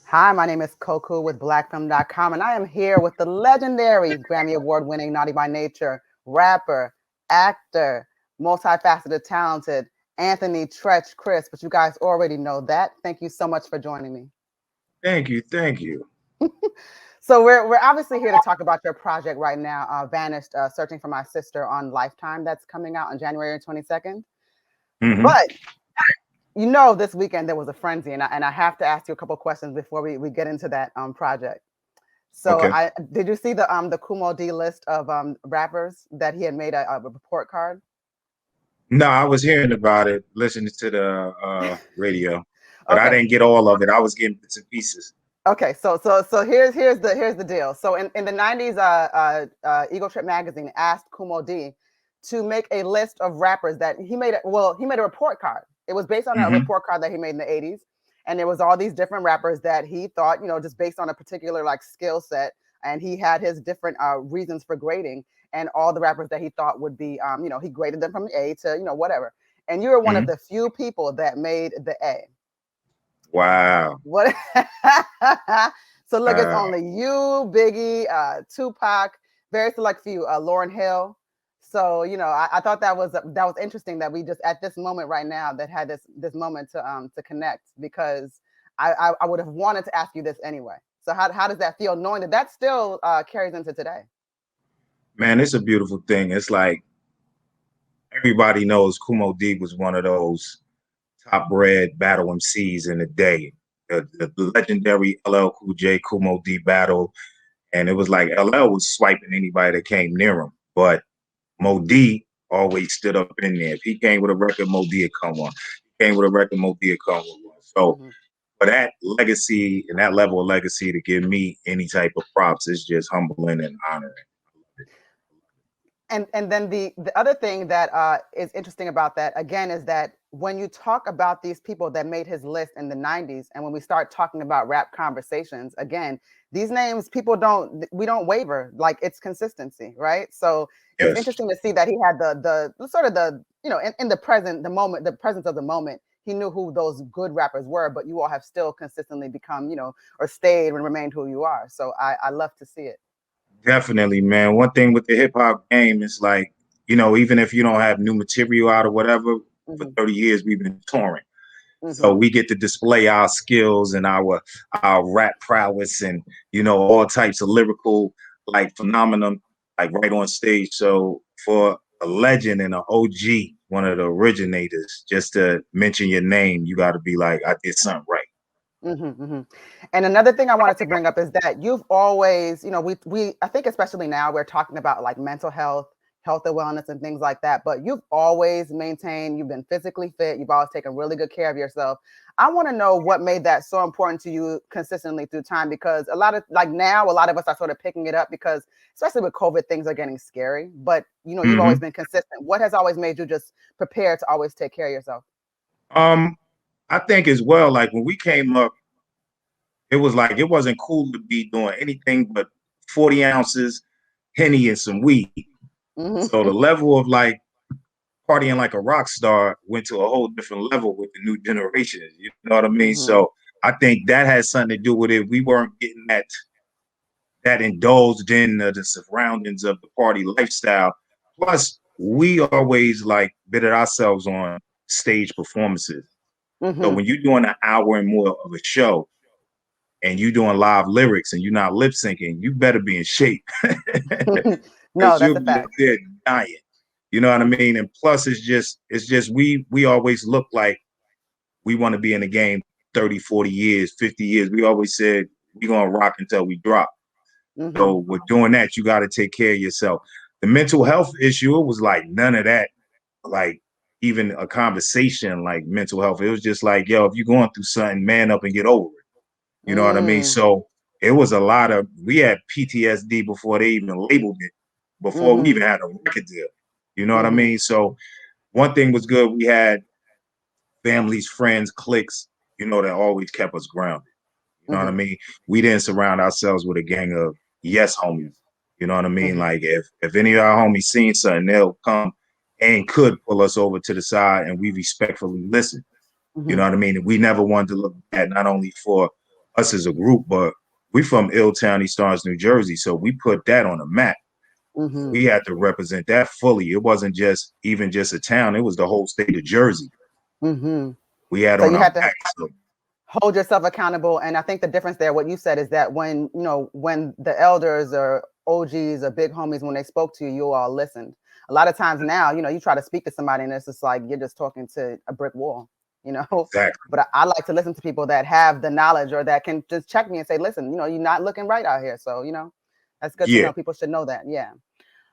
Hi, my name is Koku with blackfilm.com, and I am here with the legendary Grammy Award winning Naughty by Nature rapper, actor, multifaceted, talented Anthony Treach Criss. But you guys already know that. Thank you so much for joining me. Thank you, thank you. So we're obviously here to talk about your project right now, Vanished, Searching for My Sister on Lifetime. That's coming out on January 22nd. Hmm. But you know, this weekend there was a frenzy, and I have to ask you a couple questions before we get into that project. So Okay. I did you see the Kumo Dee list of rappers that he had made a report card? No, I was hearing about it, listening to the radio, but I Okay. didn't get all of it. I was getting bits and pieces. Okay, so here's the deal. So in the 90s, Eagle Trip magazine asked Kumo D to make a list of rappers that he made. He made a report card. It was based on a Hmm. report card that he made in the 80s, and there was all these different rappers that he thought, just based on a particular like skill set, and he had his different reasons for grading, and all the rappers that he thought would be, he graded them from A to whatever. And you were one of Hmm. the few people that made the A. Wow. What? So look, it's Wow. only you, Biggie, Tupac, very select few, Lauryn Hill. So I thought that was interesting that we just at this moment right now that had this moment to connect because I would have wanted to ask you this anyway. So how does that feel knowing that that still carries into today? Man, it's a beautiful thing. It's like everybody knows Kumo D was one of those top bred battle MCs in the day. The legendary LL Cool J Kumo D battle. And it was like LL was swiping anybody that came near him. But Mo D always stood up in there. If he came with a record, Mo D would come on. He came with a record, Mo D would come on. So Mm-hmm. for that legacy and that level of legacy to give me any type of props is just humbling and honoring. And then the other thing that is interesting about that again is that when you talk about these people that made his list in the 90s and when we start talking about rap conversations again, these names people don't we don't waver, like it's consistency, right? So it's Yes, interesting to see that he had the sort of the in the present, the moment, the presence of the moment, he knew who those good rappers were, but you all have still consistently become, or stayed and remained who you are. So I love to see it. definitely, man. One thing with the hip hop game is like, even if you don't have new material out or whatever, for Hmm. 30 years we've been touring. So Hmm. we get to display our skills and our rap prowess and all types of lyrical like phenomenon like right on stage. So for a legend and an OG, one of the originators, just to mention your name, you got to be like, I did something right. Hmm. Hmm. And another thing I wanted to bring up is that you've always, we I think especially now we're talking about like mental health, health and wellness and things like that. But you've always maintained, you've been physically fit, you've always taken really good care of yourself. I want to know what made that so important to you consistently through time because a lot of like now a lot of us are sort of picking it up because especially with COVID, things are getting scary. But you've always Hmm. been consistent. What has always made you just prepare to always take care of yourself? Um, I think as well, like when we came up, it was like it wasn't cool to be doing anything but 40 ounces, Henny and some weed. So the Hmm. level of like partying like a rock star went to a whole different level with the new generation. You know what I mean? Hmm. So I think that has something to do with it. We weren't getting that indulged in the surroundings of the party lifestyle. Plus, we always like bitted ourselves on stage performances. So Hmm. when you're doing an hour and more of a show and you doing live lyrics and you're not lip syncing, you better be in shape No, because that's you'll a be up fact. there dying. You know what I mean? And plus, it's just we always look like we want to be in the game 30, 40 years, 50 years. We always said we're gonna rock until we drop. Hmm. So with doing that, you got to take care of yourself. The mental health issue, it was like none of that, like even a conversation like mental health. It was just like, yo, if you're going through something, man up and get over it. You know what I mean? Mm. So it was a lot of we had PTSD before they even labeled it, before we Mhm. even had a record deal. You know what I Mhm. mean? So one thing was good. We had families, friends, cliques, that always kept us grounded. You know what I Mhm. mean? We didn't surround ourselves with a gang of yes homies. You know what I mean? Mhm. Like if any of our homies seen something, they'll come and could pull us over to the side and we respectfully listen. You know Mhm. what I mean? And we never wanted to look bad, not only for us as a group, but we from Illtown, East Orange, New Jersey, so we put that on the map. Mm-hmm. We had to represent that fully. It wasn't just even just a town; it was the whole state of Jersey. Mm-hmm. We had So on you our had to back. So hold yourself accountable. And I think the difference there, what you said, is that when, you know, when the elders or OGs or big homies, when they spoke to you, you all listened. A lot of times now, you know, you try to speak to somebody and it's just like you're just talking to a brick wall, you know. exactly. But I like to listen to people that have the knowledge or that can just check me and say, listen, you know, you're not looking right out here. So, you know, that's good to Yeah, know. People should know that. Yeah.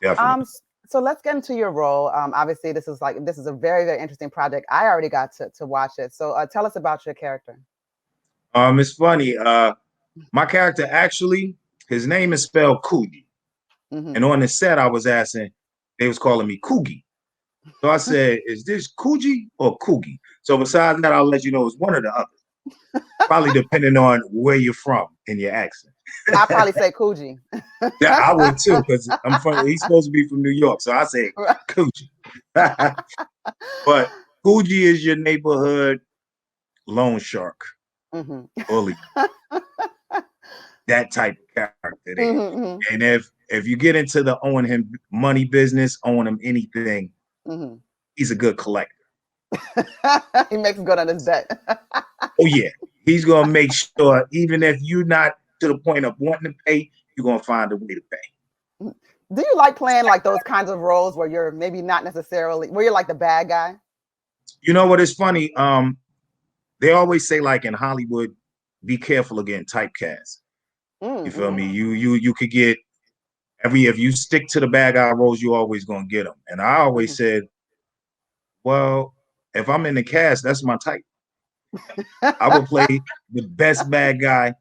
definitely. So let's get into your role. Obviously, this is a very, very interesting project. I already got to watch it. So tell us about your character. It's funny. My character actually, his name is spelled Coogie. Mm-hmm. And on the set, I was asking, they was calling me Coogie. So I said, is this Coogie or Coogie? So besides that, I'll let you know it's one or the other. Probably depending on where you're from in your accent. I'll probably say Coogee. Yeah, I would too, because he's supposed to be from New York. So I say Coogie. But Coogie is your neighborhood loan shark, Mm-hmm. bully, that type of character there. Mm-hmm. And if you get into the owing him money business, owing him anything, Mm-hmm. he's a good collector. He makes good on his bet. Oh yeah, he's gonna make sure even if you're not to the point of wanting to pay, you're gonna find a way to pay. Do you like playing like those kinds of roles where you're maybe not necessarily where you're like the bad guy? You know what is funny? They always say like in Hollywood, be careful of getting typecast. You feel me? You could get if you stick to the bad guy roles, you always gonna get them. And I always said, well, if I'm in the cast, that's my type. I would play the best bad guy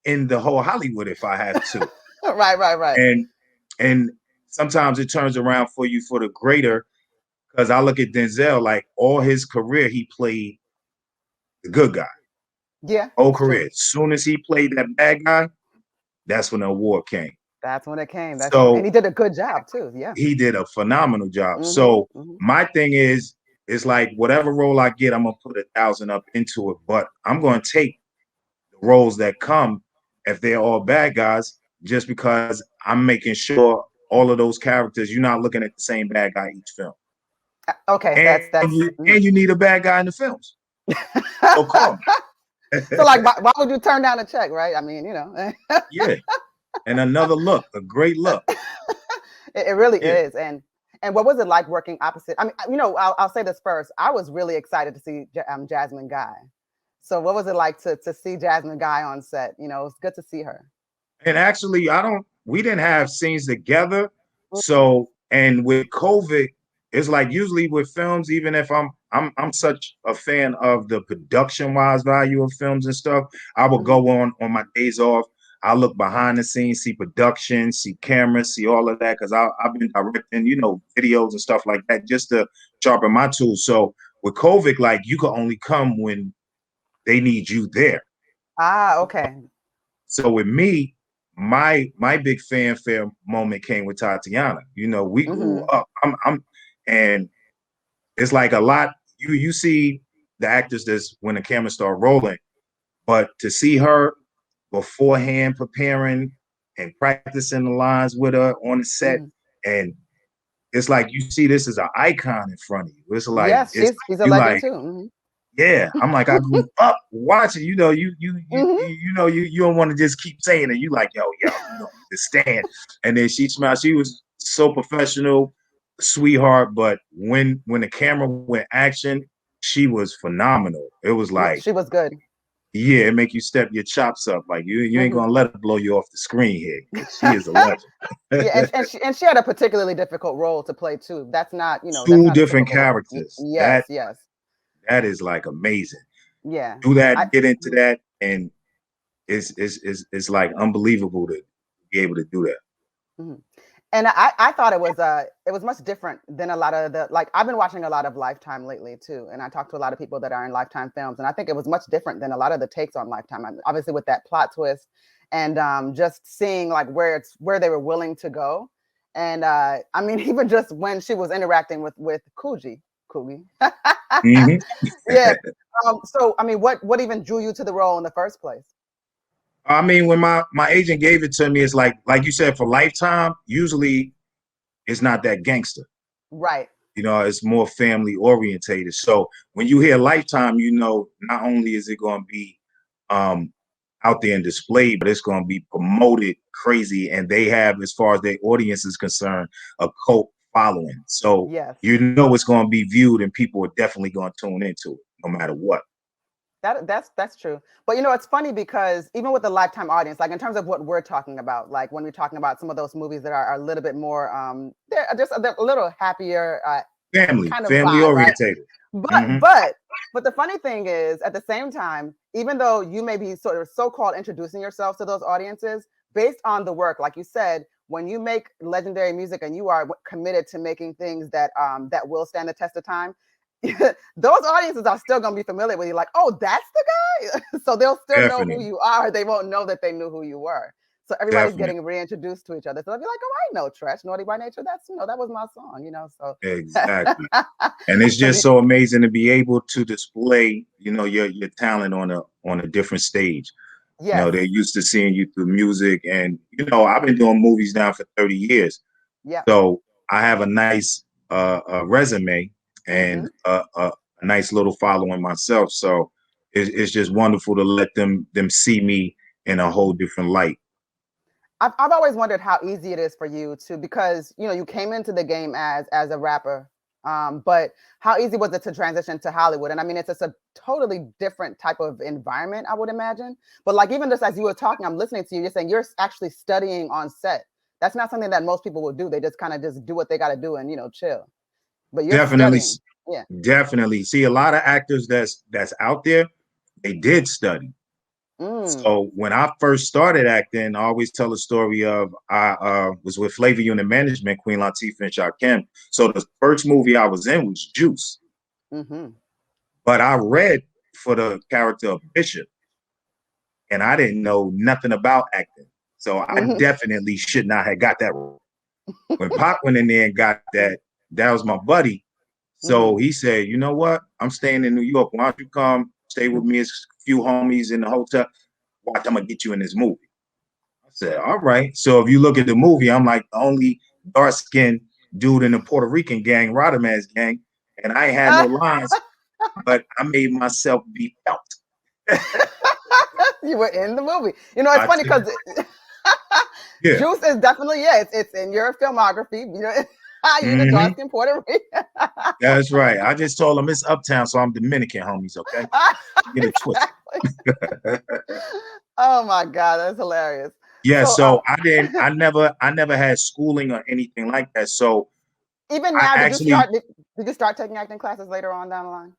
in the whole Hollywood if I have to. Right. And sometimes it turns around for you for the greater, because I look at Denzel, like all his career, he played the good guy. Yeah, Whole it's true. career. As soon as he played that bad guy, that's when the award came. That's when it came. That's true. And So he did a good job too. Yeah. he did a phenomenal job. Mm-hmm. So my thing is, it's like whatever role I get, I'm gonna put 1,000 up into it, but I'm gonna take the roles that come if they're all bad guys, just because I'm making sure all of those characters, you're not looking at the same bad guy each film. Okay, And you need a bad guy in the films. So call me. So like why would you turn down a check, right? I mean, you know. Yeah. And another look, a great look. It really is. And what was it like working opposite? I mean, you know, I'll say this first. I was really excited to see Jasmine Guy. So what was it like to see Jasmine Guy on set? You know, it was good to see her. And actually, we didn't have scenes together. So, and with COVID, it's like usually with films, even if I'm such a fan of the production wise value of films and stuff, I will go on my days off. I look behind the scenes, see production, see cameras, see all of that, because I've been directing, you know, videos and stuff like that just to sharpen my tools. So with COVID, like you could only come when they need you there. Ah, okay. So with me, my big fanfare moment came with Tatyana. You know, we grew up. And it's like a lot. You see the actors that's when the camera start rolling, but to see her beforehand preparing and practicing the lines with her on the set, and it's like you see this as an icon in front of you. It's like Yes, she's a you legend like, too. yeah. I'm like, I grew up watching. You know, you know, you don't want to just keep saying it. You like, yo, you don't understand. And then she smiled. She was so professional, sweetheart. But when the camera went action, she was phenomenal. It was like, She was good. yeah, it make you step your chops up. Like you ain't gonna let her blow you off the screen here. She is a legend. Yeah, and she had a particularly difficult role to play too. That's not, you know, that's Two not a different typical role. characters. Yes. That is like amazing. Yeah. Do that, get into that, and it's like unbelievable to be able to do that. And I thought it was much different than a lot of I've been watching a lot of Lifetime lately too, and I talked to a lot of people that are in Lifetime films, and I think it was much different than a lot of the takes on Lifetime. Obviously with that plot twist, and just seeing like where they were willing to go, and I mean even just when she was interacting with Coogie. Yeah. So I mean, what even drew you to the role in the first place? I mean, when my agent gave it to me, it's like you said, for Lifetime, usually it's not that gangster. Right. You know, it's more family orientated. So when you hear Lifetime, you know, not only is it going to be um, out there and displayed, but it's going to be promoted crazy. And they have, as far as their audience is concerned, a cult following. So Yes. you know it's going to be viewed, and people are definitely going to tune into it, no matter what. That's true. But you know, it's funny because even with the Lifetime audience, like in terms of what we're talking about, like when we're talking about some of those movies that are a little bit more, they're a little happier kind of Family vibe, right? orientated. But Hmm. but but the funny thing is, at the same time, even though you may be sort of so-called introducing yourself to those audiences based on the work, like you said, when you make legendary music and you are committed to making things that will stand the test of time, those audiences are still going to be familiar with you. Like, oh, that's the guy. So they'll still know who Definitely, you are. They won't know that they knew who you were. So everybody's definitely, getting reintroduced to each other. So they'll be like, oh, I know Treach, Naughty by Nature. That's, that was my song, So exactly. And it's so just so amazing to be able to display, you know, your talent on a different stage. You know, yes. they're used to seeing you through music, and you know, I've been doing movies now for 30 years, Yeah. so I have a nice resume Mm-hmm. and a nice little following myself. So it's just wonderful to let them see me in a whole different light. I've always wondered how easy it is for you to, because you came into the game as a rapper, but how easy was it to transition to Hollywood? And I mean, it's just a totally different type of environment, I would imagine. But like even just as you were talking, I'm listening to you. You're saying you're actually studying on set. That's not something that most people would do. They just kind of just do what they got to do and chill. But you're Definitely, studying. Yeah. definitely. See, a lot of actors that's out there, they did study. Mm. So when I first started acting, I always tell the story of I was with Flavor Unit Management, Queen Latifah and Shakim. So the first movie I was in was Juice, Mm-hmm. but I read for the character of Bishop, and I didn't know nothing about acting. So I Mm-hmm. definitely should not have got that role. When Pac went in there and got that, that was my buddy. Mm-hmm. So he said, you know what? I'm staying in New York. Why don't you come stay with me as a few homies in the hotel? Watch, I'm gonna get you in this movie. I said, all right. So if you look at the movie, I'm like the only dark skinned dude in the Puerto Rican gang, Rodamaz gang, and I ain't had no lines, but I made myself be felt. You were in the movie. It's I funny said, because yeah. Juice is definitely, yeah, it's in your filmography. You the dark Mm-hmm. skin Puerto Rican. That's right. I just told him it's uptown, so I'm Dominican, homies. Okay, get it twisted. Exactly. Oh my God, that's hilarious. Yeah. So So I never had schooling or anything like that. So even I now, actually, did you start taking acting classes later on down the line?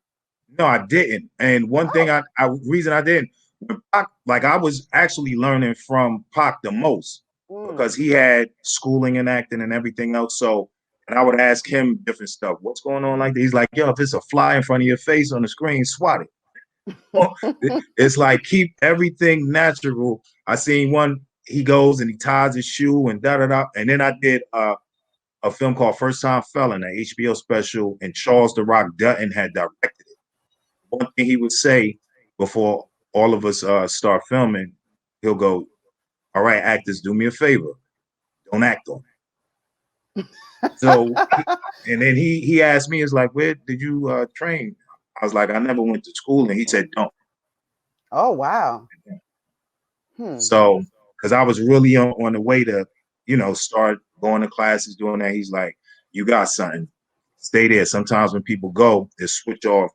no, I didn't. And one thing Oh. I reason I didn't, when Pac, like I was actually learning from Pac the most because Mm. he had schooling and acting and everything else. So, and I would ask him different stuff. What's going on like that? He's like, yo, if it's a fly in front of your face on the screen, swat it. It's like keep everything natural. I seen one, he goes and he ties his shoe and da da da. And then I did a film called First Time Felon, an HBO special, and Charles the Rock Dutton had directed it. One thing he would say before all of us start filming, he'll go, all right, actors, do me a favor. Don't act on it. So, and then he asked me, it's like, where did you train? I was like, I never went to school. And he said, don't. Oh wow. Hmm. So, because I was really on the way to, you know, start going to classes, doing that. He's like, you got something. Stay there. Sometimes when people go, they switch off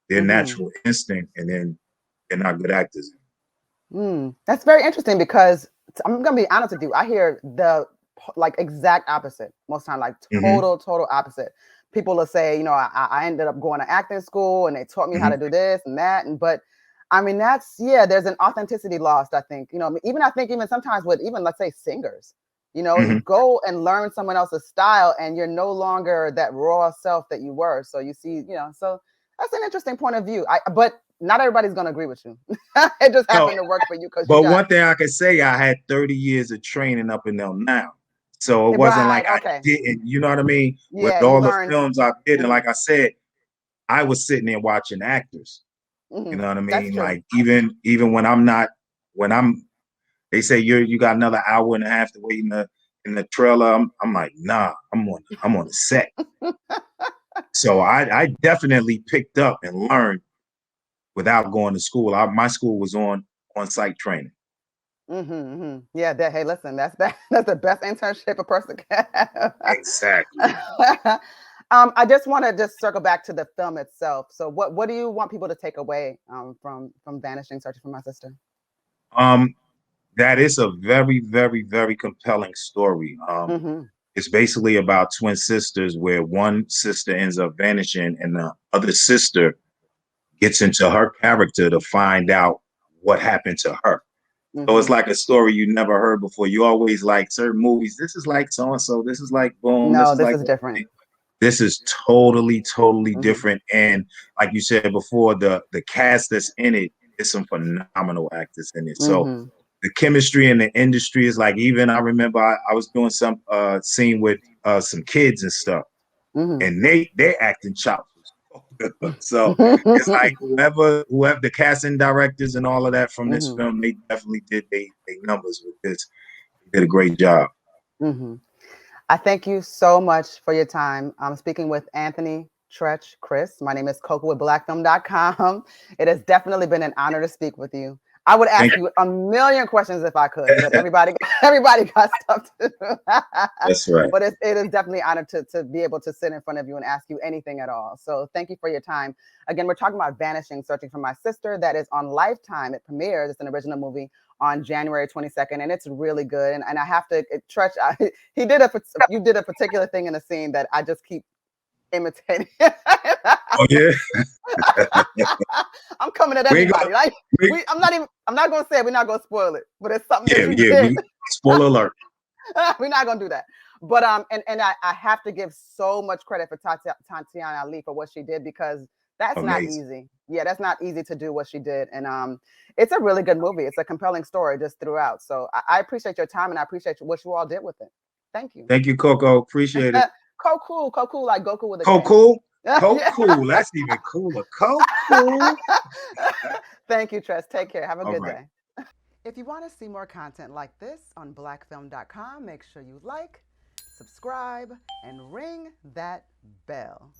their Mm-hmm. natural instinct and then they're not good actors. That's very interesting because I'm gonna be honest with you. I hear the like exact opposite most time, like Mm-hmm, total opposite. People will say, I ended up going to acting school and they taught me how mm-hmm, to do this and that, and but I mean that's yeah. There's an authenticity lost. I think I mean, even I think even sometimes with even let's say singers, you mm-hmm. go and learn someone else's style and you're no longer that raw self that you were. So you see, so that's an interesting point of view. But not everybody's gonna agree with you. It just No, happened to work for you because you but got one thing I can say, I had 30 years of training up until now. So it wasn't right. like I Okay. didn't, you know what I mean? With Yeah, you all the learned. films I did, and Mhm, like I said, I was sitting there watching actors. You mhm. know what I That's mean? true. Like even when I'm not when I'm They say you got another hour and a half to wait in the trailer. I'm like, nah, I'm on the set. So I definitely picked up and learned without going to school. My school was on site training. Yeah, hey, listen, that's the best internship a person can have. Exactly. I just want to just circle back to the film itself. So what do you want people to take away from Vanishing, Searching for My Sister? That is a very, very, very compelling story. It's basically about twin sisters where one sister ends up vanishing and the other sister gets into her character to find out what happened to her. So it's like a story you never heard before. You always like certain movies. This is like so and so. This is like boom. This No, is this like is different. this is totally, totally different. And like you said before, the cast that's in it is some phenomenal actors in it. So the chemistry in the industry is like, even I remember I was doing some scene with some kids and stuff, and they acting chops. So it's like whoever the casting directors and all of that from this film, they definitely did they numbers with this. They did a great job. I thank you so much for your time. I'm speaking with Anthony, Treach, Criss. My name is Koku with blackfilm.com. It has definitely been an honor to speak with you. I would ask you a million questions if I could, but everybody got stuff to do. That's right. But it is definitely an honor to be able to sit in front of you and ask you anything at all. So thank you for your time. Again, we're talking about Vanishing, Searching for My Sister. That is on Lifetime. It premieres. It's an original movie on January 22nd, and it's really good. And I have to, Treach, you did a particular thing in the scene that I just keep imitating. Oh yeah. I'm coming at everybody. I'm not gonna say it, we're not gonna spoil it, but it's something that you did. Spoiler alert. We're not gonna do that. But and I have to give so much credit for Tatyana Ali for what she did, because that's not easy. Yeah, that's not easy to do what she did. And it's a really good movie. It's a compelling story just throughout. So I appreciate your time, and I appreciate what you all did with it. Thank you. Thank you, Coco. Appreciate it. Koku, like Goku with a Koku? Koku. That's even cooler. Koku. Thank you, Tress. Take care. Have a good day. If you want to see more content like this on blackfilm.com, make sure you like, subscribe, and ring that bell.